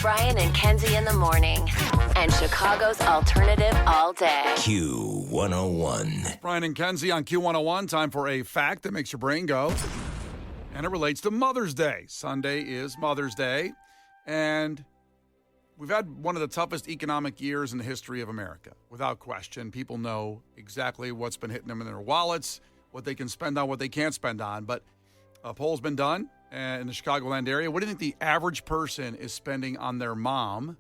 Brian and Kenzie in the morning. And Chicago's alternative all day. Q101. Brian and Kenzie on Q101. Time for a fact that makes your brain go. And it relates to Mother's Day. Sunday is Mother's Day. And we've had one of the toughest economic years in the history of America. Without question, people know exactly what's been hitting them in their wallets, what they can spend on, what they can't spend on. But a poll's been done in the Chicagoland area. What do you think the average person is spending on their mom,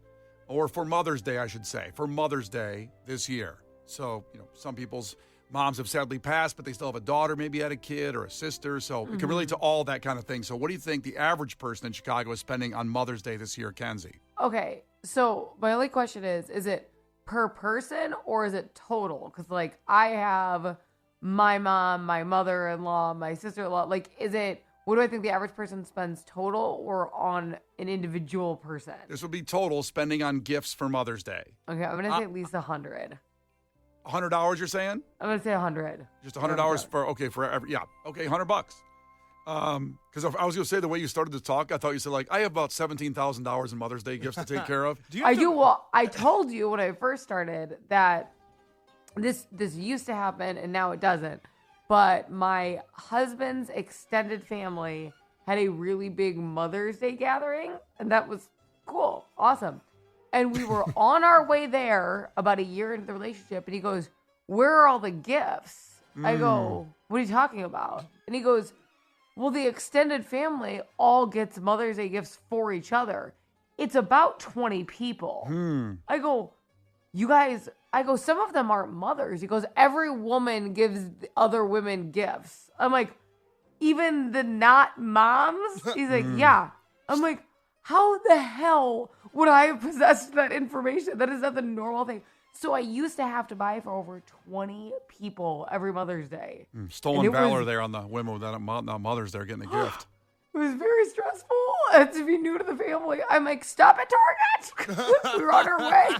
or for Mother's Day, I should say, for Mother's Day this year? So, some people's moms have sadly passed, but they still have a daughter, maybe had a kid or a sister. So it can relate to all that kind of thing. So what do you think the average person in Chicago is spending on Mother's Day this year, Kenzie? Okay, so my only question is it per person or is it total? Because, I have my mom, my mother-in-law, my sister-in-law. What do I think the average person spends total or on an individual person? This would be total spending on gifts for Mother's Day. Okay, I'm going to say at least 100. $100, you're saying? I'm going to say 100. Just $100 for every, yeah. Okay, $100. Because I was going to say, the way you started to talk, I thought you said, I have about $17,000 in Mother's Day gifts to take care of. Well, I told you when I first started that this used to happen and now it doesn't. But my husband's extended family had a really big Mother's Day gathering, and that was cool, awesome. And we were on our way there about a year into the relationship, and he goes, "Where are all the gifts?" I go, "What are you talking about?" And he goes, "Well, the extended family all gets Mother's Day gifts for each other. It's about 20 people." I go, "You guys," I go, "some of them aren't mothers." He goes, "Every woman gives other women gifts." I'm like, "Even the not moms?" He's like, "Yeah." I'm like, how the hell would I have possessed that information? That is not the normal thing. So I used to have to buy for over 20 people every Mother's Day. Stolen valor there on the women with not mothers there getting a gift. It was very stressful. And to be new to the family, I'm like, "Stop at Target." We were on our way.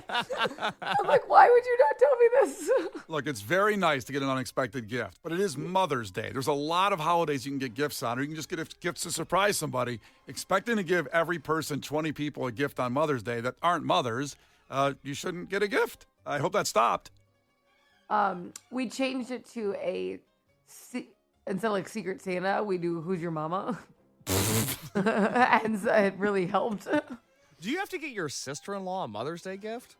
I'm like, "Why would you not tell me this?" Look, it's very nice to get an unexpected gift, but it is Mother's Day. There's a lot of holidays you can get gifts on, or you can just get gifts to surprise somebody. Expecting to give every person, 20 people, a gift on Mother's Day that aren't mothers, you shouldn't get a gift. I hope that stopped. We changed it to instead of Secret Santa, we do Who's Your Mama? And so it really helped. Do you have to get your sister-in-law a Mother's Day gift?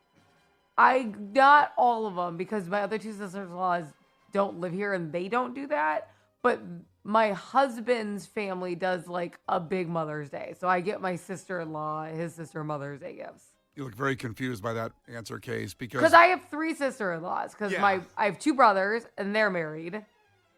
Not all of them, because my other two sisters-in-laws don't live here and they don't do that. But my husband's family does a big Mother's Day. So I get my sister-in-law, his sister, Mother's Day gifts. You look very confused by that answer, Case, because I have three sister-in-laws. Because I have two brothers and they're married.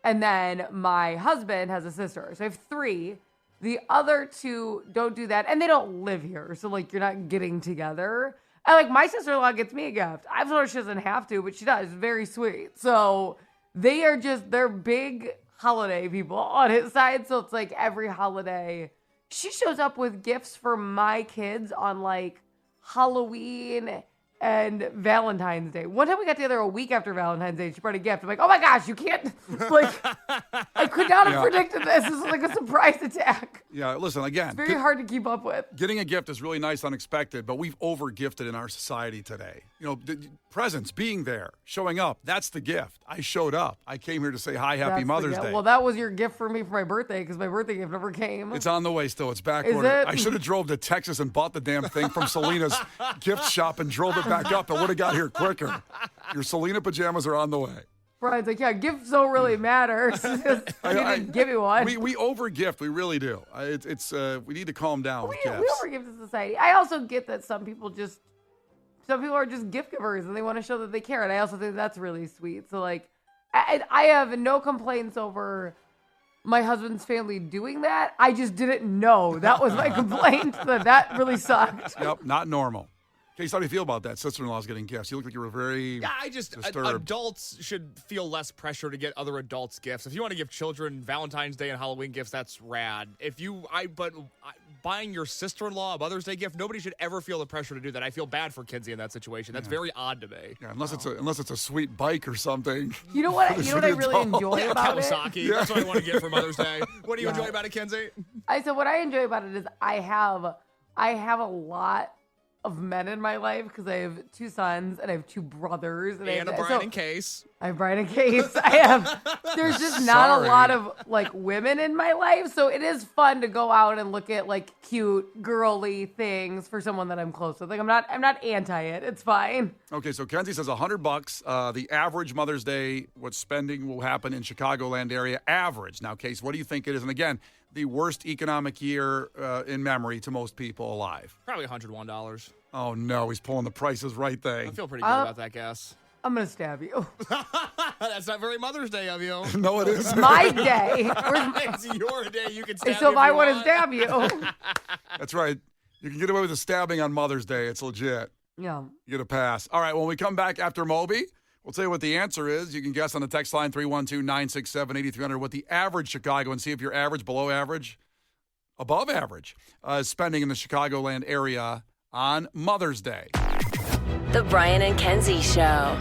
And then my husband has a sister. So I have three. The other two don't do that, and they don't live here, so you're not getting together. And my sister-in-law gets me a gift. I've told her she doesn't have to, but she does. Very sweet. So they're big holiday people on his side. So it's every holiday, she shows up with gifts for my kids on Halloween and Valentine's Day. One time we got together a week after Valentine's Day. She brought a gift. I'm like, "Oh my gosh, you can't!" I could not have predicted this. This is a surprise attack. Yeah, listen, again, it's very hard to keep up with. Getting a gift is really nice, unexpected, but we've over-gifted in our society today. Presents, being there, showing up, that's the gift. I showed up. I came here to say hi, happy Mother's Day. Well, that was your gift for me for my birthday, because my birthday gift never came. It's on the way still. It's back Is order. it? I should have drove to Texas and bought the damn thing from Selena's gift shop and drove it back up. I would have got here quicker. Your Selena pajamas are on the way. Brian's like, "Yeah, gifts don't really matter." You didn't give me one. We over-gift. We really do. We need to calm down with gifts. We over-gift in society. I also get that some people are just gift givers and they want to show that they care. And I also think that's really sweet. So I have no complaints over my husband's family doing that. I just didn't know. That was my complaint. That really sucked. Yep, not normal. Case, how do you feel about that? Sister-in-law's getting gifts. You look like you were very disturbed. Adults should feel less pressure to get other adults gifts. If you want to give children Valentine's Day and Halloween gifts, that's rad. Buying your sister-in-law a Mother's Day gift, nobody should ever feel the pressure to do that. I feel bad for Kenzie in that situation. That's very odd to me. Yeah, unless it's a sweet bike or something. You know what? I really enjoy about Kawasaki. it. That's what I want to get for Mother's Day. What do you enjoy about it, Kenzie? What I enjoy about it is I have a lot of men in my life because I have 2 sons and I have 2 brothers. And a Brian and Case. I have Brian and Case. There's just not a lot of like women in my life. So it is fun to go out and look at like cute, girly things for someone that I'm close with. Like I'm not anti it. It's fine. Okay, so Kenzie says $100. The average Mother's Day, what spending will happen in Chicagoland area, average. Now, Case, what do you think it is? And again, the worst economic year in memory to most people alive. Probably $101. Oh, no, he's pulling the prices right thing. I feel pretty good about that guess. I'm going to stab you. That's not very Mother's Day of you. No, it isn't. My day. It's your day. You can stab So if I want to stab you. That's right. You can get away with a stabbing on Mother's Day. It's legit. Yeah. You get a pass. All right, when we come back after Moby, we'll tell you what the answer is. You can guess on the text line 312-967-8300 what the average Chicago, and see if you're average, below average, above average, is spending in the Chicagoland area on Mother's Day. The Brian and Kenzie Show.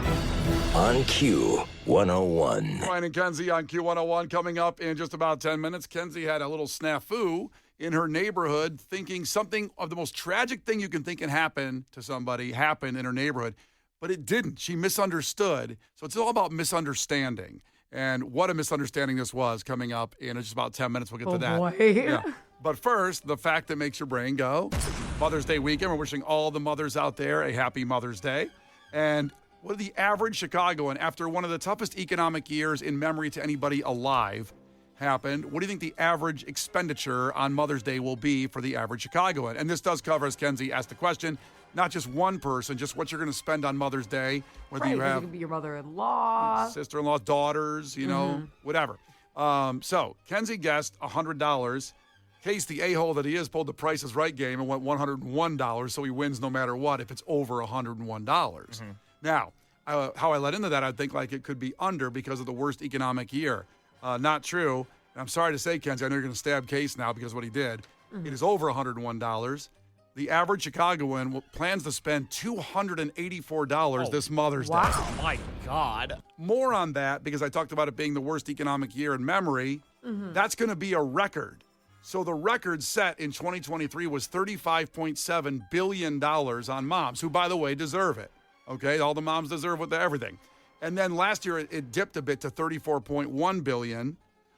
On Q101. Brian and Kenzie on Q101 coming up in just about 10 minutes. Kenzie had a little snafu in her neighborhood, thinking something of the most tragic thing you can think can happen to somebody happened in her neighborhood, but it didn't. She misunderstood. So it's all about misunderstanding. And what a misunderstanding this was, coming up in just about 10 minutes. We'll get to that. Boy. Yeah. But first, the fact that makes your brain go. Mother's Day weekend. We're wishing all the mothers out there a happy Mother's Day. And what the average Chicagoan, after one of the toughest economic years in memory to anybody alive, happened, what do you think the average expenditure on Mother's Day will be for the average Chicagoan? And this does cover, as Kenzie asked the question, not just one person, just what you're going to spend on Mother's Day, whether you have it could be your mother-in-law, sister-in-law, daughters, whatever. So Kenzie guessed $100. Case, the a-hole that he is, pulled the Price is Right game and went $101, so he wins no matter what if it's over $101. Now, how I let into that, I think like it could be under because of the worst economic year. Not true. And I'm sorry to say, Kenzie, I know you're going to stab Case now because of what he did. It is over $101. The average Chicagoan plans to spend $284 this Mother's Day. Oh, my God. More on that, because I talked about it being the worst economic year in memory. That's going to be a record. So the record set in 2023 was $35.7 billion on moms, who, by the way, deserve it. Okay, all the moms deserve everything. And then last year, it dipped a bit to $34.1 billion.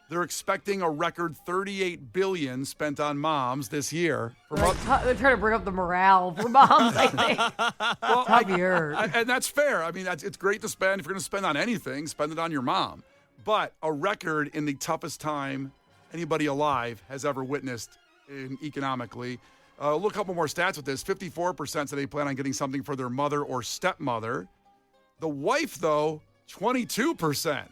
They're expecting a record $38 billion spent on moms this year. they're trying to bring up the morale for moms, I think. Tough year. And that's fair. I mean, it's great to spend. If you're going to spend on anything, spend it on your mom. But a record in the toughest time anybody alive has ever witnessed economically. Look, a couple more stats with this. 54% say they plan on getting something for their mother or stepmother. The wife, though, 22%.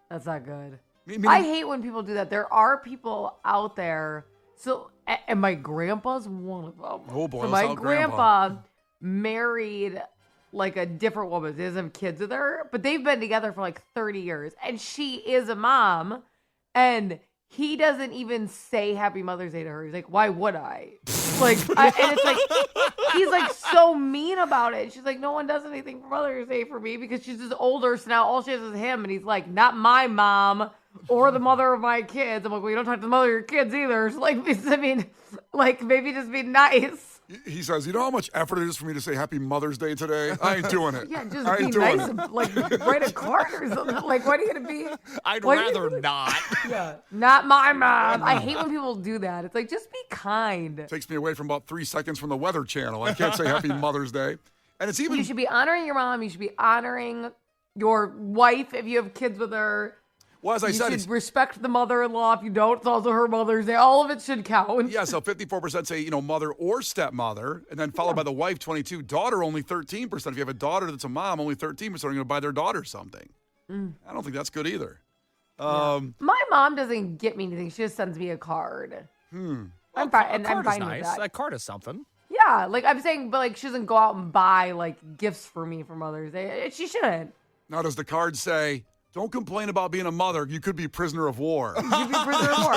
That's not good. I hate when people do that. There are people out there. So, and my grandpa's one of them. Oh, boy. So my grandpa married like a different woman. He doesn't have kids with her, but they've been together for like 30 years. And she is a mom. And he doesn't even say Happy Mother's Day to her. He's like, why would I? And it's like, he's like so mean about it. She's like, no one does anything for Mother's Day for me because she's just older. So now all she has is him. And he's like, not my mom or the mother of my kids. I'm like, well, you don't talk to the mother of your kids either. So maybe just be nice. He says, you know how much effort it is for me to say Happy Mother's Day today? I ain't doing it. Yeah, just be nice and write a card or something. Like, what are you going to be? I'd rather not. Yeah, not my mom. I hate when people do that. It's like, just be kind. It takes me away from about 3 seconds from the Weather Channel. I can't say Happy Mother's Day. And it's even... You should be honoring your mom. You should be honoring your wife if you have kids with her. Well, as I said, you should respect the mother-in-law. If you don't, it's also her Mother's Day. All of it should count. Yeah, so 54% say, mother or stepmother, and then followed by the wife, 22. Daughter, only 13%. If you have a daughter that's a mom, only 13% are going to buy their daughter something. I don't think that's good either. My mom doesn't get me anything. She just sends me a card. Well, I'm fine. I'm fine nice. with that. That card is something. Yeah, like I'm saying, but like she doesn't go out and buy like gifts for me for Mother's Day. She shouldn't. Now, does the card say, don't complain about being a mother. You could be prisoner of war. You could be prisoner of war.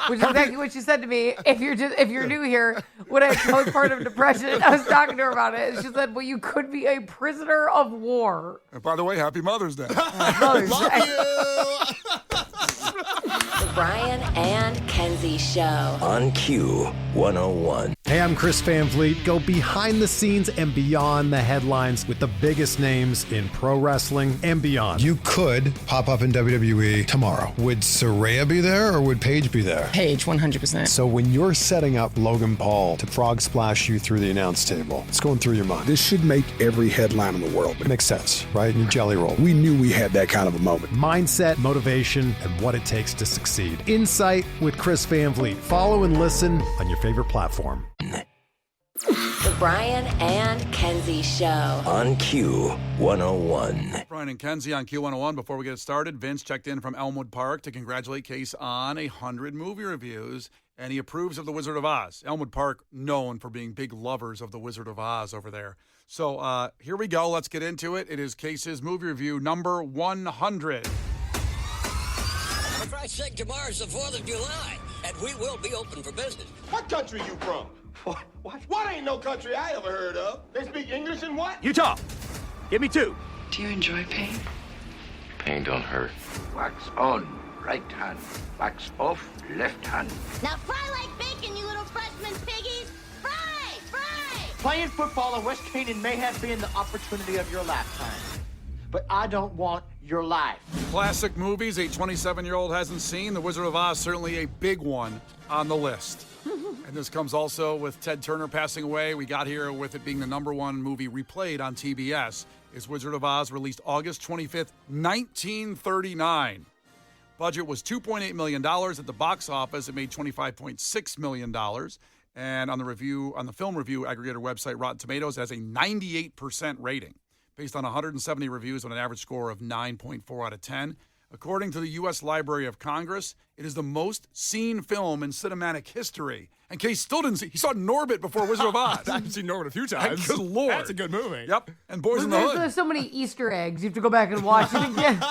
Which is exactly what she said to me. If you're new here, when I had postpartum depression, I was talking to her about it. And she said, well, you could be a prisoner of war. And by the way, Happy Mother's Day. Mother's Love Day. you. Brian and Kenzie Show. On Q101. Hey, I'm Chris Van Vliet. Go behind the scenes and beyond the headlines with the biggest names in pro wrestling and beyond. You could pop up in WWE tomorrow. Would Saraya be there or would Paige be there? Paige, 100%. So when you're setting up Logan Paul to frog splash you through the announce table, it's going through your mind. This should make every headline in the world. It makes sense, right? You jelly roll. We knew we had that kind of a moment. Mindset, motivation, and what it takes to succeed. Insight with Chris Van Vliet. Follow and listen on your favorite platform. The Brian and Kenzie Show. On Q101. Brian and Kenzie on Q101. Before we get started, Vince checked in from Elmwood Park to congratulate Case on 100 movie reviews, and he approves of The Wizard of Oz. Elmwood Park, known for being big lovers of The Wizard of Oz over there. So here we go. Let's get into it. It is Case's movie review number 100. For Christ's sake, tomorrow's the 4th of July, and we will be open for business. What country you from? What ain't no country I ever heard of? They speak English and what? Utah. Give me 2. Do you enjoy pain? Pain don't hurt. Wax on, right hand. Wax off, left hand. Now fry like bacon, you little freshman piggies! Fry! Fry! Playing football in West Canaan may have been the opportunity of your lifetime, but I don't want your life. Classic movies a 27-year-old hasn't seen. The Wizard of Oz, certainly a big one on the list. And this comes also with Ted Turner passing away. We got here with it being the number one movie replayed on TBS. Is Wizard of Oz, released August 25th, 1939. Budget was $2.8 million. At the box office, it made $25.6 million. And on the film review aggregator website Rotten Tomatoes, it has a 98% rating, based on 170 reviews on an average score of 9.4 out of 10. According to the U.S. Library of Congress, it is the most seen film in cinematic history. And Case still didn't see. He saw Norbit before Wizard of Oz. I've seen Norbit a few times. Good Lord. That's a good movie. Yep. And Boys in the Hood. There's so many Easter eggs. You have to go back and watch it again.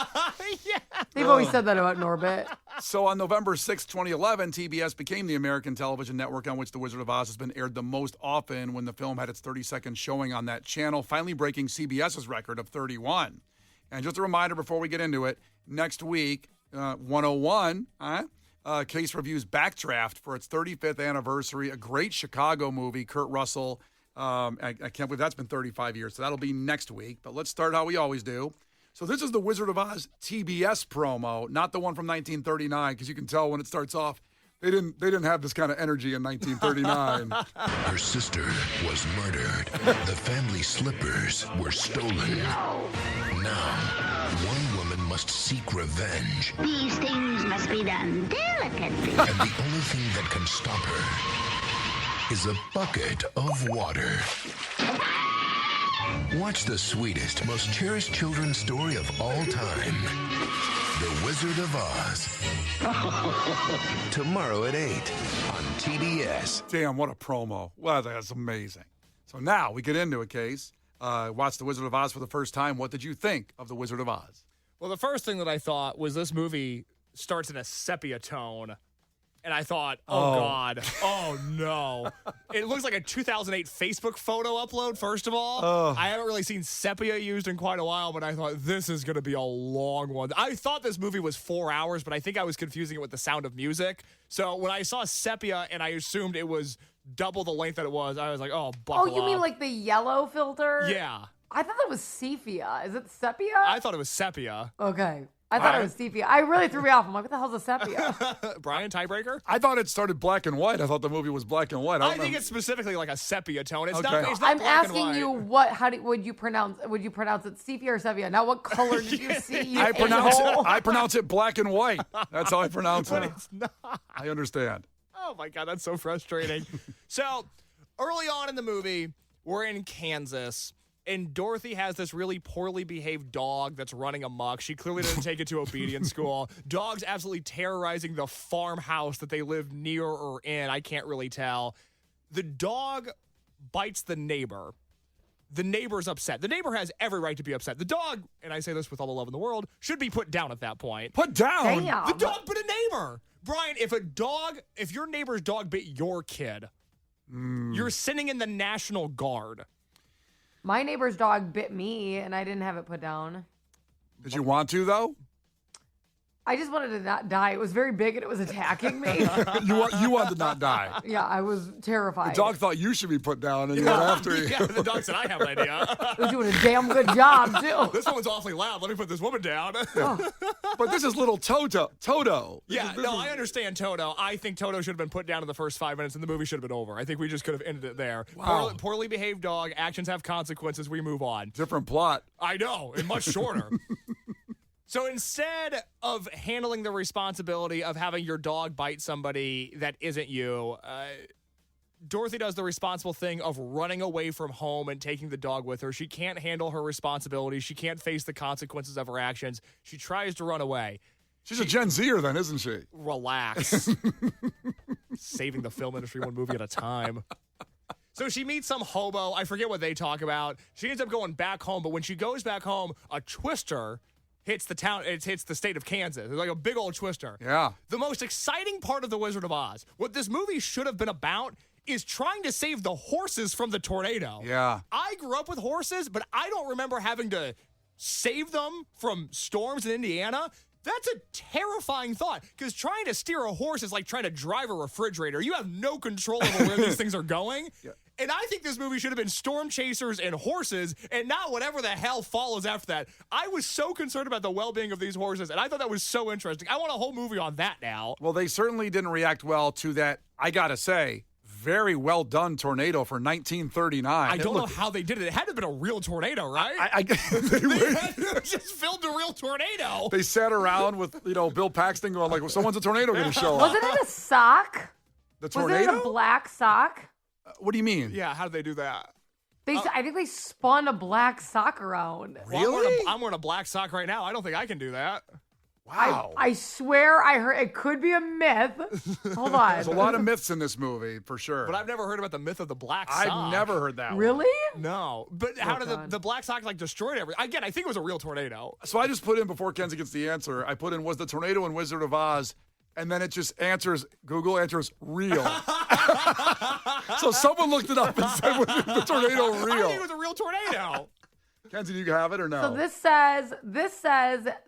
Yeah. They've always said that about Norbit. So on November 6, 2011, TBS became the American television network on which The Wizard of Oz has been aired the most often, when the film had its 32nd showing on that channel, finally breaking CBS's record of 31. And just a reminder before we get into it, next week, 101, Case reviews Backdraft for its 35th anniversary, a great Chicago movie, Kurt Russell. I can't believe that's been 35 years, so that'll be next week. But let's start how we always do. So this is the Wizard of Oz TBS promo, not the one from 1939, because you can tell when it starts off, they didn't have this kind of energy in 1939. Her sister was murdered. The family slippers were stolen. Now, one woman must seek revenge. These things must be done delicately. And the only thing that can stop her is a bucket of water. Watch the sweetest, most cherished children's story of all time. The Wizard of Oz. Tomorrow at 8 on TBS. Damn, what a promo. Wow, that's amazing. So now we get into it, Case. Watch The Wizard of Oz for the first time. What did you think of The Wizard of Oz? Well, the first thing that I thought was this movie starts in a sepia tone. And I thought, oh, God. Oh, no. It looks like a 2008 Facebook photo upload, first of all. I haven't really seen sepia used in quite a while, but I thought this is going to be a long one. I thought this movie was 4 hours, but I think I was confusing it with The Sound of Music. So when I saw sepia and I assumed it was double the length that it was, I was like, oh, buckle Oh, you mean up. like the yellow filter? Yeah. I thought that was sepia. Is it sepia? I thought it was sepia. Okay. I thought it was sepia. I really threw me off. I'm like, what the hell's a sepia? Brian, tiebreaker? I thought it started black and white. I thought the movie was black and white. I think it's specifically like a sepia tone. It's Okay. not. It's not I'm black and asking white. you would you pronounce it sepia or sepia? Now what color did you see? You I a-hole? pronounce it black and white. That's how I pronounce But it. it's not. I understand. Oh my God, that's so frustrating. So early on in the movie, we're in Kansas. And Dorothy has this really poorly behaved dog that's running amok. She clearly didn't take it to obedience school. Dog's absolutely terrorizing the farmhouse that they live near or in. I can't really tell. The dog bites the neighbor. The neighbor's upset. The neighbor has every right to be upset. The dog, and I say this with all the love in the world, should be put down at that point. Put down? Damn. The dog bit a neighbor. Brian, if your neighbor's dog bit your kid, you're sitting in the National Guard. My neighbor's dog bit me, and I didn't have it put down. Did you want to, though? I just wanted to not die. It was very big and it was attacking me. You wanted to not die. Yeah, I was terrified. The dog thought you should be put down and he went after you. Yeah, the dog said, I have an idea. It was doing a damn good job, too. This woman's awfully loud. Let me put this woman down. But this is little Toto. Yeah, I understand Toto. I think Toto should have been put down in the first 5 minutes and the movie should have been over. I think we just could have ended it there. Wow. Poorly behaved dog. Actions have consequences. We move on. Different plot. I know, and much shorter. So instead of handling the responsibility of having your dog bite somebody that isn't you, Dorothy does the responsible thing of running away from home and taking the dog with her. She can't handle her responsibility. She can't face the consequences of her actions. She tries to run away. She's a Gen Zer then, isn't she? Relax. Saving the film industry one movie at a time. So she meets some hobo. I forget what they talk about. She ends up going back home, but when she goes back home, a twister hits the town. It hits the state of Kansas. It's like a big old twister. Yeah. The most exciting part of The Wizard of Oz, what this movie should have been about, is trying to save the horses from the tornado. Yeah. I grew up with horses, but I don't remember having to save them from storms in Indiana. That's a terrifying thought, because trying to steer a horse is like trying to drive a refrigerator. You have no control over where these things are going. Yeah. And I think this movie should have been storm chasers and horses and not whatever the hell follows after that. I was so concerned about the well-being of these horses, and I thought that was so interesting. I want a whole movie on that now. Well, they certainly didn't react well to that, I got to say, very well done tornado for 1939. I don't know how they did it. It had to have been a real tornado, right? They had to have just filmed a real tornado. They sat around with, Bill Paxton going like, well, someone's a tornado going to show up. Wasn't it a sock? The tornado? Was it a black sock? What do you mean? Yeah, how did they do that? I think they spun a black sock around. Really? Well, I'm wearing a black sock right now. I don't think I can do that. Wow. I swear I heard it could be a myth. Hold on. There's a lot of myths in this movie, for sure. But I've never heard about the myth of the black sock. I've never heard that Really? one. No. But how did the black sock destroyed everything? Again, I think it was a real tornado. So I just put in, before Kenzie gets the answer, I put in, was the tornado in Wizard of Oz? And then it just answers, Google answers, real. So someone looked it up and said, was the tornado real? I think it was a real tornado. Kenzie, do you have it or no? So this says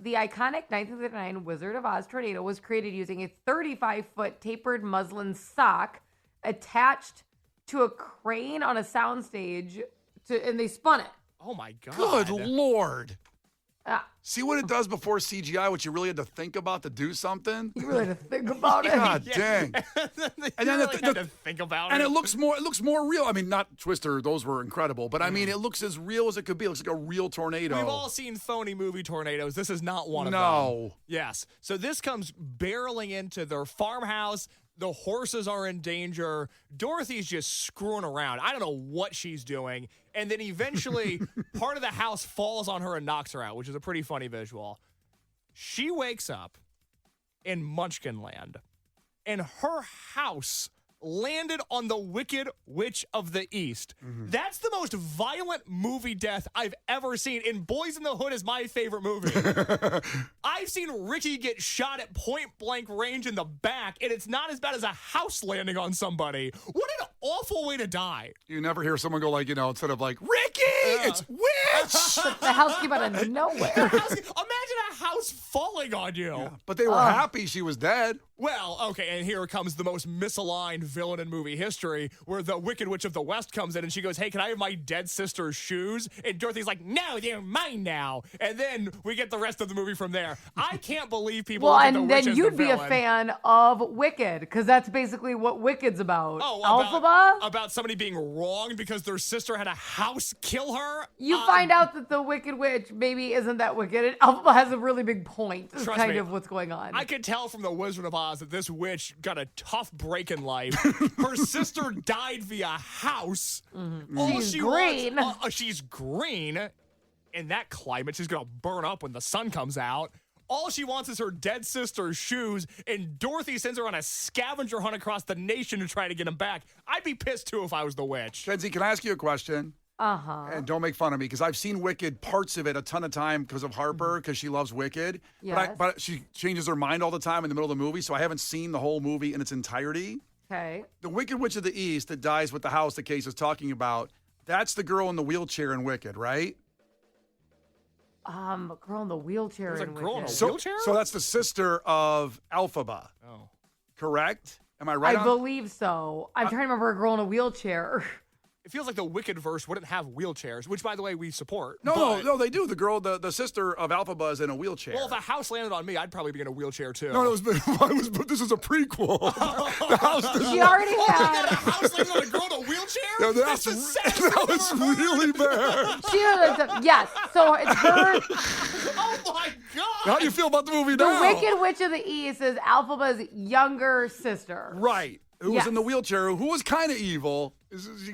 the iconic 1939 Wizard of Oz tornado was created using a 35-foot tapered muslin sock attached to a crane on a soundstage, and they spun it. Oh my God! Good Lord! See what it does before CGI, what you really had to think about to do something? You really had to think about it. God dang. And then had to think about it. And it looks more real. I mean, not Twister, those were incredible, but I mean, it looks as real as it could be. It looks like a real tornado. We've all seen phony movie tornadoes. This is not one of them. No. Yes. So this comes barreling into their farmhouse. The horses are in danger. Dorothy's just screwing around. I don't know what she's doing. And then eventually, part of the house falls on her and knocks her out, which is a pretty funny visual. She wakes up in Munchkin Land, and her house landed on the Wicked Witch of the East. Mm-hmm. That's the most violent movie death I've ever seen. And Boys in the Hood is my favorite movie. I've seen Ricky get shot at point blank range in the back, and it's not as bad as a house landing on somebody. What an awful way to die. You never hear someone go instead of Ricky, it's witch. The house came out of nowhere. Imagine a house falling on you. Yeah, but they were happy she was dead. Well, okay, and here comes the most misaligned villain in movie history, where the Wicked Witch of the West comes in and she goes, hey, can I have my dead sister's shoes? And Dorothy's like, no, they're mine now. And then we get the rest of the movie from there. I can't believe people look at the and witch then as you'd the be a villain. fan of Wicked, because that's basically what Wicked's about. Oh, Alphaba? About somebody being wronged because their sister had a house kill her? You find out that the Wicked Witch maybe isn't that wicked. And Alphaba has a really big point. Is Trust kind me, of what's going on. I could tell from the Wizard of Oz that this witch got a tough break in life. Her sister died via house. Mm-hmm. All She's she green. She's green. In that climate, she's going to burn up when the sun comes out. All she wants is her dead sister's shoes, and Dorothy sends her on a scavenger hunt across the nation to try to get them back. I'd be pissed, too, if I was the witch. Kenzie, can I ask you a question? Uh-huh. And don't make fun of me, because I've seen Wicked, parts of it, a ton of time because of Harper, because she loves Wicked. Yes. But she changes her mind all the time in the middle of the movie, so I haven't seen the whole movie in its entirety. Okay. The Wicked Witch of the East that dies with the house that Case is talking about, that's the girl in the wheelchair in Wicked, right? girl in the wheelchair. There's a girl in a Wicked. wheelchair? So that's the sister of Elphaba. Oh. Correct? Am I right? I believe so. I'm trying to remember a girl in a wheelchair. It feels like the Wicked verse wouldn't have wheelchairs, which, by the way, we support. No, they do. The girl, the sister of Elphaba is in a wheelchair. Well, if a house landed on me, I'd probably be in a wheelchair, too. No, this is a prequel. The house She already had. A house landed on a girl in a wheelchair? No, That's the saddest thing that I've was ever heard. really bad. She had yes. So it's her. Oh, my God. How do you feel about the movie The now? Wicked Witch of the East is Alphaba's younger sister. Right. Who was Yes. in the wheelchair, who was kind of evil.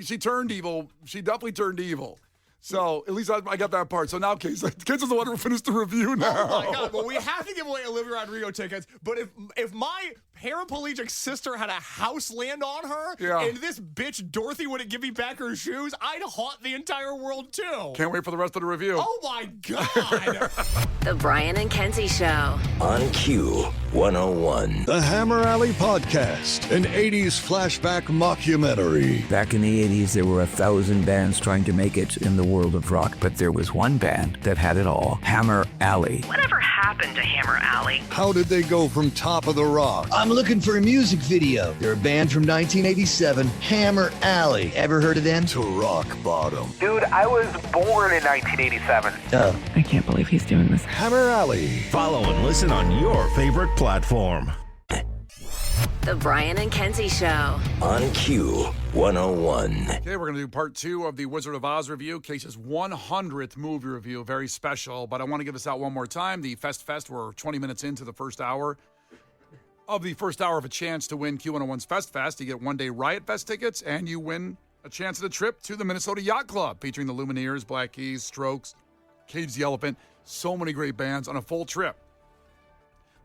She turned evil. She definitely turned evil. So at least I got that part. So now Kids is the one who finished the review now. Oh, my God. Well, we have to give away Olivia Rodrigo tickets. But if my paraplegic sister had a house land on her and this bitch Dorothy wouldn't give me back her shoes, I'd haunt the entire world, too. Can't wait for the rest of the review. Oh, my God. The Brian and Kenzie Show. On Q 101. The Hammer Alley Podcast, an 80s flashback mockumentary. Back in the 80s, there were 1,000 bands trying to make it in the world of rock, but there was one band that had it all, Hammer Alley. Whatever happened to Hammer Alley? How did they go from Top of the Rock? I'm looking for a music video. They're a band from 1987, Hammer Alley. Ever heard of them? To rock bottom. Dude, I was born in 1987. Oh. I can't believe he's doing this. Hammer Alley. Follow and listen on your favorite platform. The Brian and Kenzie Show. On Q 101. Okay, we're going to do part 2 of the Wizard of Oz review. Case's 100th movie review. Very special, but I want to give this out one more time. The Fest, we're 20 minutes into the first hour of a chance to win Q101's Fest. You get one-day Riot Fest tickets, and you win a chance at a trip to the Minnesota Yacht Club, featuring the Lumineers, Black Keys, Strokes, Cage the Elephant, so many great bands on a full trip.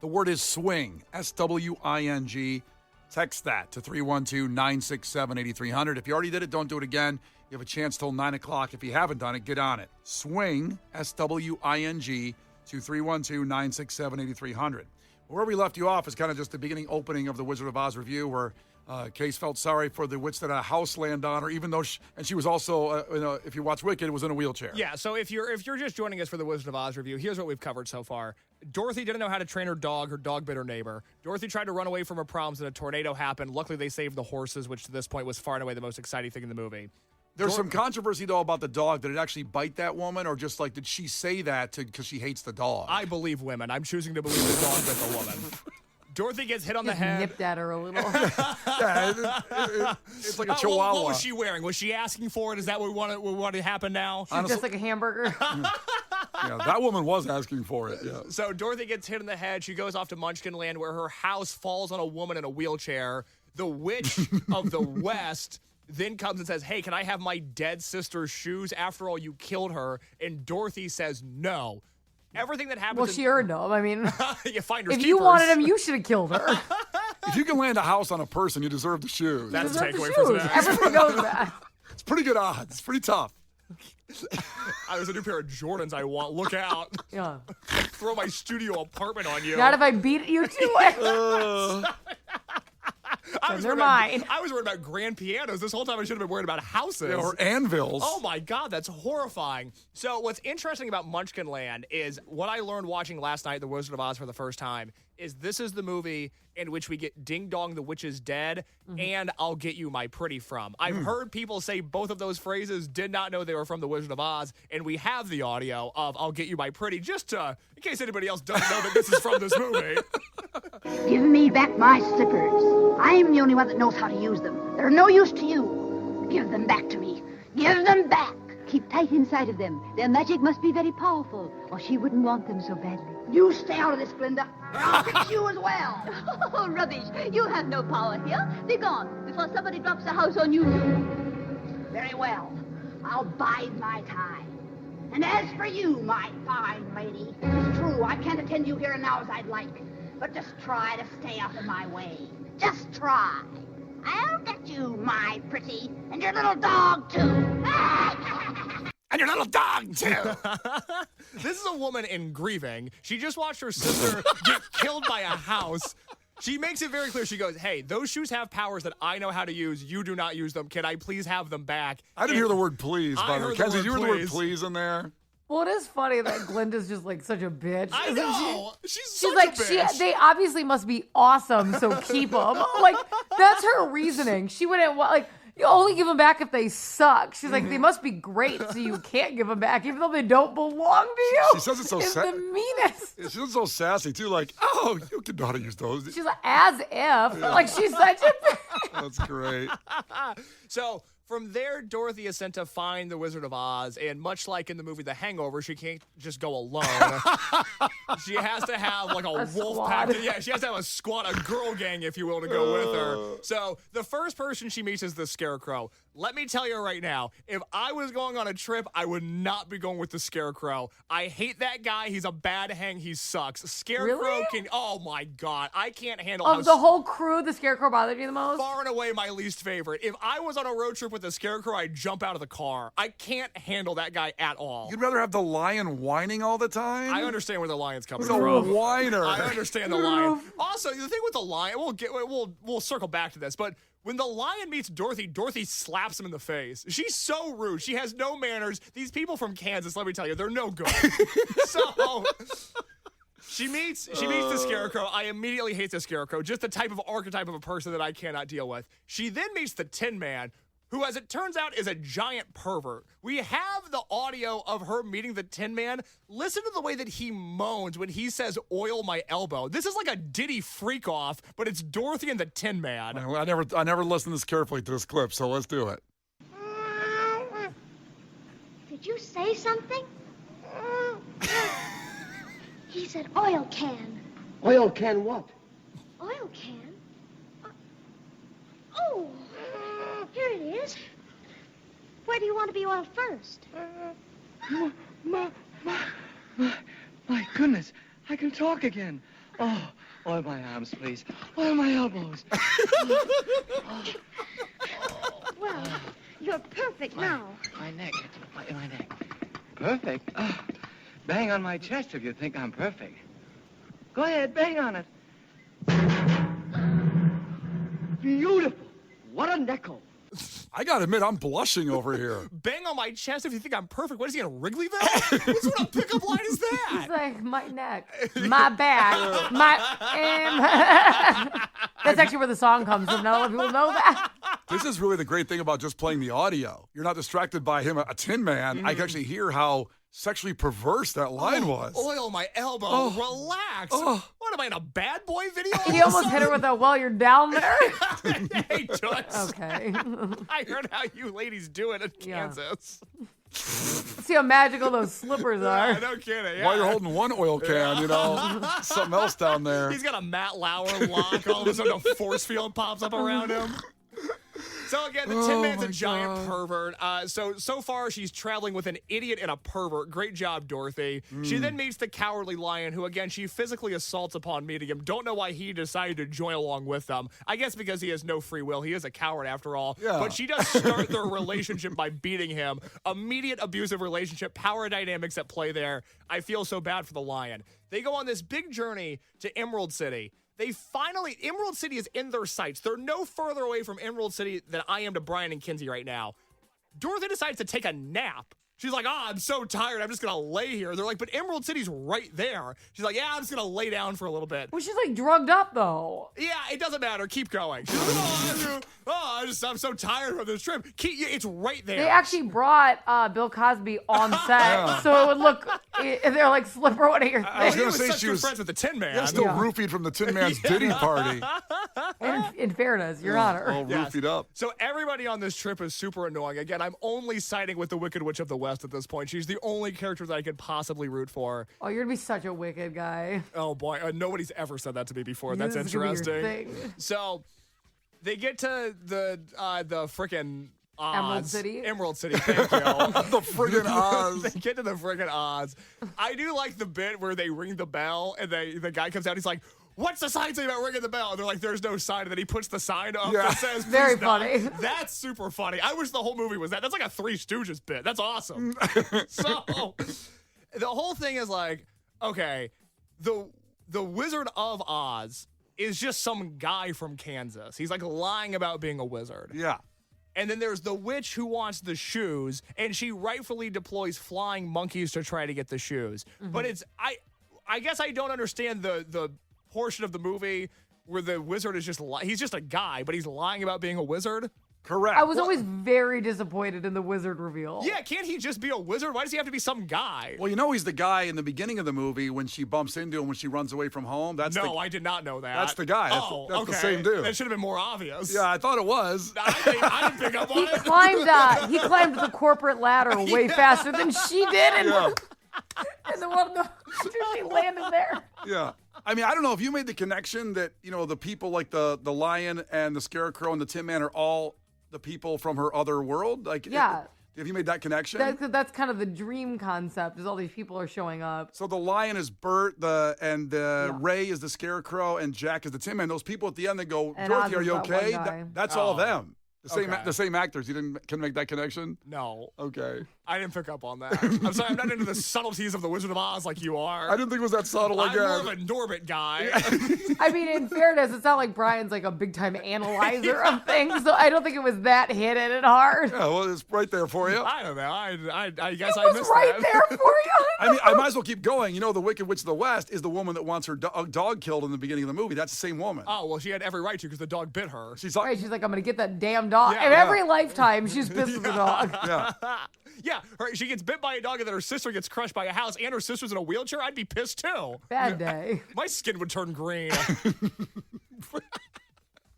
The word is swing, S-W-I-N-G. Text that to 312-967-8300. If you already did it, don't do it again. You have a chance till 9 o'clock. If you haven't done it, get on it. Swing, S-W-I-N-G, to 312-967-8300. Where we left you off is kind of just the beginning opening of the Wizard of Oz review, where Case felt sorry for the witch that a house landed on her, even though she was also, if you watch Wicked, was in a wheelchair. Yeah, so if you're just joining us for the Wizard of Oz review, here's what we've covered so far. Dorothy didn't know how to train her dog bit her neighbor. Dorothy tried to run away from her problems and a tornado happened. Luckily, they saved the horses, which to this point was far and away the most exciting thing in the movie. There's some controversy, though, about the dog. Did it actually bite that woman, or just did she say that because she hates the dog? I believe women. I'm choosing to believe the dog bit the woman. Dorothy gets hit on the head. Nipped at her a little. It's like a chihuahua. What was she wearing? Was she asking for it? Is that what we want to happen now? She's just like a hamburger. Yeah, that woman was asking for it. Yeah. So Dorothy gets hit in the head. She goes off to Munchkin Land, where her house falls on a woman in a wheelchair. The Witch of the West then comes and says, hey, can I have my dead sister's shoes? After all, you killed her. And Dorothy says no. Everything that happens... Well, she earned them. I mean, you find her if keepers. you wanted them, you should have killed her. If you can land a house on a person, you deserve the shoes. That's a takeaway for today. Everything goes back. It's pretty good odds. It's pretty tough. There's a new pair of Jordans I want. Look out. Yeah. Throw my studio apartment on you. Not if I beat you to it. I was worried about grand pianos. This whole time I should have been worried about houses. Yeah, or anvils. Oh, my God. That's horrifying. So what's interesting about Munchkin Land is what I learned watching last night, The Wizard of Oz, for the first time, is this is the movie in which we get Ding Dong, the Witch is Dead, and I'll Get You, My Pretty from. I've heard people say both of those phrases, did not know they were from The Wizard of Oz, and we have the audio of I'll Get You, My Pretty, just in case anybody else doesn't know that this is from this movie. Give me back my slippers. I'm the only one that knows how to use them. They're no use to you. Give them back to me. Give them back. Keep tight inside of them. Their magic must be very powerful, or she wouldn't want them so badly. You stay out of this, Glinda, or I'll fix you as well. Oh, rubbish. You have no power here. Be gone before somebody drops a house on you. Very well. I'll bide my time. And as for you, my fine lady, it's true, I can't attend you here and now as I'd like. But just try to stay out of my way. Just try. I'll get you, my pretty, and your little dog, too. And your little dog, too. This is a woman in grieving. She just watched her sister get killed by a house. She makes it very clear. She goes, hey, those shoes have powers that I know how to use. You do not use them. Can I please have them back? I didn't hear the word please, by the way. Kenzie, did you hear the word please in there? Well, it is funny that Glinda's just like such a bitch. I isn't know. She? She's She's such like, a bitch. they obviously must be awesome, so keep them. Like, that's her reasoning. She wouldn't like. You only give them back if they suck. She's like, they must be great, so you can't give them back, even though they don't belong to you. She says it so It's the meanest. She says it so sassy too. Like, oh, you can know how to use those. She's like, as if. Like, she's such a bitch. That's great. So from there, Dorothy is sent to find the Wizard of Oz, and much like in the movie The Hangover, she can't just go alone. She has to have like a wolf pack. Yeah, she has to have a squad, a girl gang, if you will, to go with her. So the first person she meets is the Scarecrow. Let me tell you right now, if I was going on a trip, I would not be going with the Scarecrow. I hate that guy. He's a bad hang. He sucks. Scarecrow Really? can. Oh my God, I can't handle. Of the whole crew, the Scarecrow bothered you the most? Far and away my least favorite. If I was on a road trip with the Scarecrow, I'd jump out of the car. I can't handle that guy at all. You'd rather have the lion whining all the time? I understand where the lion's coming He's a from. whiner. I understand the lion. Also, the thing with the lion, we'll circle back to this, but when the lion meets Dorothy, Dorothy slaps him in the face. She's so rude. She has no manners. These people from Kansas, let me tell you, they're no good. So she meets the Scarecrow. I immediately hate the Scarecrow, just the type of archetype of a person that I cannot deal with. She then meets the Tin Man, who, as it turns out, is a giant pervert. We have the audio of her meeting the Tin Man. Listen to the way that he moans when he says, "Oil my elbow." This is like a Diddy freak off, but it's Dorothy and the Tin Man. I never listened this carefully to this clip, so let's do it. Did you say something? He said oil can. Oil can what? Oil can? Oh, here it is. Where do you want to be oiled first? My goodness, I can talk again. Oh, oil my arms, please. Oil my elbows. Well, you're perfect now. My neck. My neck. Perfect? Oh, bang on my chest if you think I'm perfect. Go ahead, bang on it. Beautiful. What a necklace. I gotta admit, I'm blushing over here. Bang on my chest if you think I'm perfect. What is he in Wrigleyville? What sort of pickup line is that? He's like, my neck, my back, That's actually where the song comes from. Not a lot of people know that. This is really the great thing about just playing the audio. You're not distracted by him, a Tin Man. I can actually hear how sexually perverse that line was. Oil my elbow. Relax. What am I in a bad boy video? He almost hit her with a, well, you're down there. Hey, Toots. Okay. I heard how you ladies do it in Kansas. See how magical those slippers are. Yeah, no kidding. Yeah. While you're holding one oil can, something else down there. He's got a Matt Lauer lock. All of a sudden, a force field pops up around him. So again, the Tin Man's a giant pervert. So far, she's traveling with an idiot and a pervert. Great job, Dorothy. She then meets the Cowardly Lion, who, again, she physically assaults upon meeting him. Don't know why he decided to join along with them. I guess because he has no free will. He is a coward, after all. Yeah. But she does start their relationship by beating him. Immediate abusive relationship, power dynamics at play there. I feel so bad for the lion. They go on this big journey to Emerald City. Emerald City is in their sights. They're no further away from Emerald City than I am to Brian and Kenzie right now. Dorothy decides to take a nap. She's like, I'm so tired. I'm just going to lay here. They're like, but Emerald City's right there. She's like, yeah, I'm just going to lay down for a little bit. Well, she's like drugged up, though. Yeah, it doesn't matter. Keep going. She's like, I'm so tired of this trip. It's right there. They actually brought Bill Cosby on set, so it would look, they're like, slipper, what are your things? I was going to say she was friends with the Tin Man. Yeah, still roofied from the Tin Man's Diddy party. In fairness, Your Honor. All roofied up. So everybody on this trip is super annoying. Again, I'm only siding with the Wicked Witch of the West at this point. She's the only character that I could possibly root for. Oh, you're going to be such a wicked guy. Oh, boy. Nobody's ever said that to me before. This That's is gonna be your interesting. thing. So they get to the frickin' Oz. Emerald City. Thank you. The friggin' Oz. They get to the friggin' Oz. I do like the bit where they ring the bell and the guy comes out. He's like, what's the sign say about ringing the bell? And they're like, there's no sign. And then he puts the sign up that says, very "Please not." funny. That's super funny. I wish the whole movie was that. That's like a Three Stooges bit. That's awesome. So the whole thing is like, okay, the Wizard of Oz is just some guy from Kansas. He's like lying about being a wizard. Yeah. And then there's the witch who wants the shoes, and she rightfully deploys flying monkeys to try to get the shoes. But it's I guess I don't understand the portion of the movie where the wizard is he's just a guy, but he's lying about being a wizard. Correct. I was always very disappointed in the wizard reveal. Yeah, can't he just be a wizard? Why does he have to be some guy? Well, he's the guy in the beginning of the movie when she bumps into him when she runs away from home. I did not know that. That's the guy. That's okay. the same dude. That should have been more obvious. Yeah, I thought it was. I didn't pick up on it. He climbed the corporate ladder way faster than she did. And she landed there. Yeah. I mean, I don't know if you made the connection that, the people like the lion and the scarecrow and the Tin Man are all the people from her other world. Like, yeah. Have you made that connection? That's kind of the dream concept, is all these people are showing up. So the lion is Bert, Ray is the scarecrow, and Jack is the Tin Man. Those people at the end that go, Dorothy, are you okay? That's all them. The same actors. You can make that connection? No. Okay. I didn't pick up on that. I'm sorry, I'm not into the subtleties of the Wizard of Oz like you are. I didn't think it was that subtle again. I'm more of a Norbit guy. I mean, in fairness, it's not like Brian's like a big-time analyzer of things, so I don't think it was that hit and hard. Yeah, well, it's right there for you. I don't know. I guess I missed right that. there for you. I mean, I might as well keep going. The Wicked Witch of the West is the woman that wants her dog killed in the beginning of the movie. That's the same woman. Oh, well, she had every right to because the dog bit her. She's like, I'm going to get that damn dog. Yeah, and every lifetime, she's pissed with the dog. Yeah. Yeah, she gets bit by a dog and then her sister gets crushed by a house and her sister's in a wheelchair. I'd be pissed too. Bad day. My skin would turn green.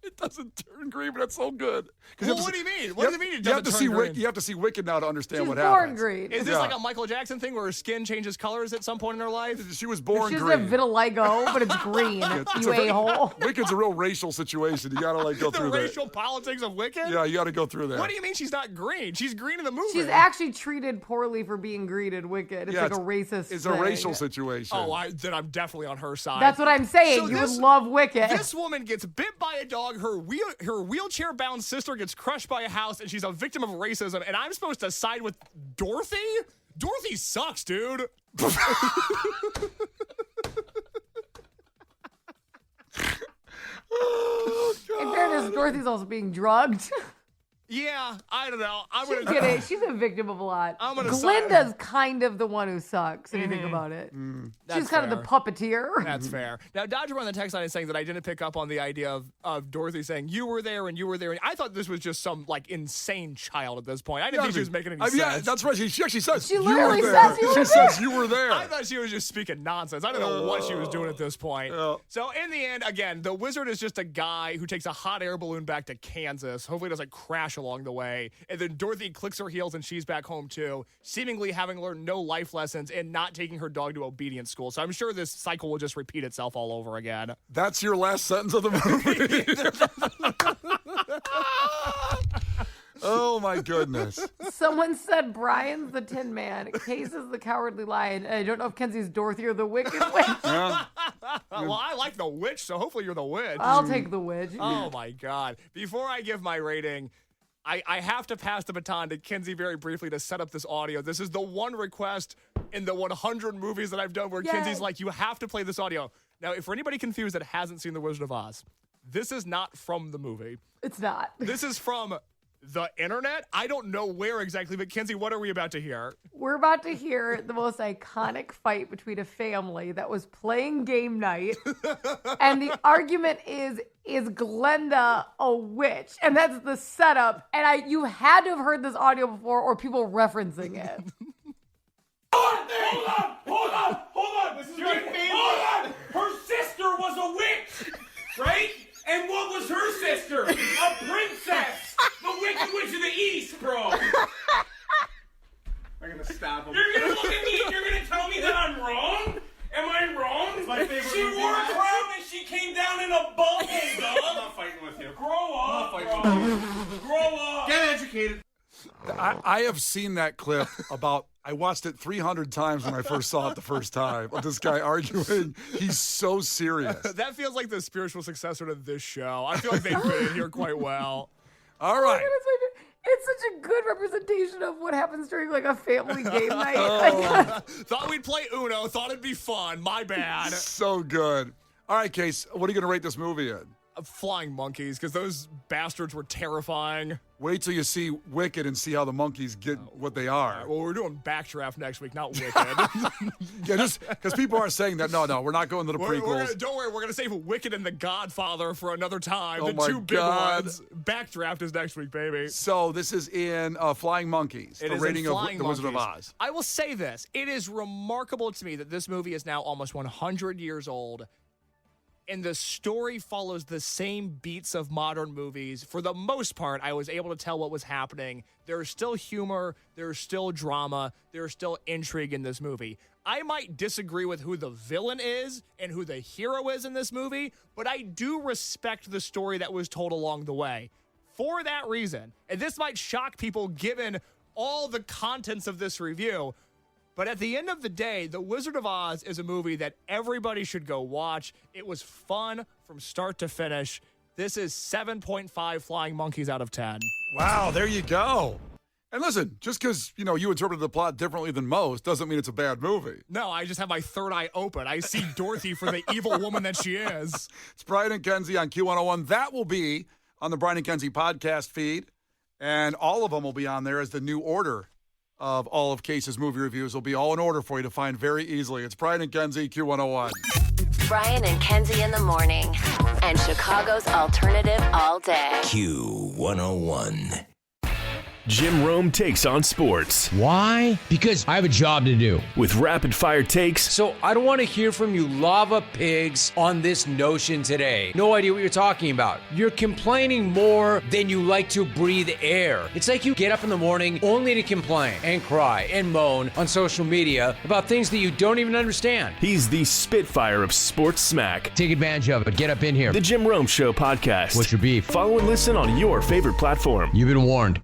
It doesn't turn green, but that's so good. Well, what do you mean? What does it mean it doesn't turn green? You have to see Wicked now to understand what born happens. green. Is this like a Michael Jackson thing where her skin changes colors at some point in her life? She was born green. green. She's a vitiligo, but it's green. You a-hole. Wicked's a real racial situation. You got to go through that. The racial politics of Wicked? Yeah, you got to go through that. What do you mean she's not green? She's green in the movie. She's actually treated poorly for being green in Wicked. It's like a racist It's thing. a racial situation. Oh, then I'm definitely on her side. That's what I'm saying. So you would love Wicked. This woman gets bit by a dog. Her wheelchair-bound sister gets crushed by a house, and she's a victim of racism, and I'm supposed to side with Dorothy? Dorothy sucks, dude. In fairness, Dorothy's also being drugged. Yeah, I don't know. She's a victim of a lot. Glinda's kind of the one who sucks, if you think about it. She's kind of the puppeteer. That's fair. Now, Dodger on the text line is saying that I didn't pick up on the idea of Dorothy saying, you were there and you were there. And I thought this was just some, insane child at this point. I didn't think she was making any sense. Yeah, that's right. She actually says, she literally says you were there. She says you were there. I thought she was just speaking nonsense. I don't know what she was doing at this point. So, in the end, again, the wizard is just a guy who takes a hot air balloon back to Kansas. Hopefully it doesn't crash along the way. And then Dorothy clicks her heels and she's back home too, seemingly having learned no life lessons and not taking her dog to obedience school. So I'm sure this cycle will just repeat itself all over again. That's your last sentence of the movie. Oh my goodness. Someone said Brian's the Tin Man, Case is the Cowardly Lion, and I don't know if Kenzie's Dorothy or the Wicked Witch. Yeah. Well, I like the witch, so hopefully you're the witch. I'll take the witch. Oh my God. Before I give my rating, I have to pass the baton to Kenzie very briefly to set up this audio. This is the one request in the 100 movies that I've done where Kenzie's like, you have to play this audio. Now, if for anybody confused that hasn't seen The Wizard of Oz, this is not from the movie. It's not. This is from the internet. I don't know where exactly, but Kenzie, what are we about to hear? We're about to hear the most iconic fight between a family that was playing game night. And the argument is Glenda a witch? And that's the setup. And you had to have heard this audio before or people referencing it. Hold on. This is my favorite. Hold on. Her sister was a witch, right? And what was her sister? A princess. The Wicked Witch of the East, bro. I'm gonna stab him. You're gonna look at me and you're gonna tell me that I'm wrong? Am I wrong? It's my favorite She movie. wore a crown and she came down in a bubble, I'm dog. not fighting with you. Grow up, I'm not bro. fighting with you. Grow up. Get educated. I have seen that clip I watched it 300 times when I first saw it the first time. Of this guy arguing. He's so serious. That feels like the spiritual successor to this show. I feel like they fit in here quite well. All right. It's such a good representation of what happens during a family game night. Thought we'd play Uno. Thought it'd be fun. My bad. So good. All right, Case, what are you going to rate this movie in? Flying monkeys, because those bastards were terrifying. Wait till you see Wicked and see how the monkeys get what they are. Well, we're doing Backdraft next week, not Wicked. Yeah, just because people are saying that. No, we're not going to the prequels. Don't worry, we're going to save Wicked and The Godfather for another time. Oh the my two big God. ones. Backdraft is next week, baby. So this is in Flying Monkeys, It the is rating in of Flying The Wizard of Monkeys. Oz. I will say this. It is remarkable to me that this movie is now almost 100 years old, and the story follows the same beats of modern movies. For the most part, I was able to tell what was happening. There's still humor. There's still drama. There's still intrigue in this movie. I might disagree with who the villain is and who the hero is in this movie, but I do respect the story that was told along the way. For that reason, and this might shock people given all the contents of this review, but at the end of the day, The Wizard of Oz is a movie that everybody should go watch. It was fun from start to finish. This is 7.5 flying monkeys out of 10. Wow, there you go. And listen, just because you interpreted the plot differently than most doesn't mean it's a bad movie. No, I just have my third eye open. I see Dorothy for the evil woman that she is. It's Brian and Kenzie on Q101. That will be on the Brian and Kenzie podcast feed, and all of them will be on there as the new order of all of Case's movie reviews. Will be all in order for you to find very easily. It's Brian and Kenzie, Q101. Brian and Kenzie in the morning. And Chicago's alternative all day. Q101. Jim Rome takes on sports. Why? Because I have a job to do. With rapid fire takes. So I don't want to hear from you lava pigs on this notion today. No idea what you're talking about. You're complaining more than you like to breathe air. It's like you get up in the morning only to complain and cry and moan on social media about things that you don't even understand. He's the Spitfire of sports smack. Take advantage of it. Get up in here. The Jim Rome Show podcast. What's your beef? Follow and listen on your favorite platform. You've been warned.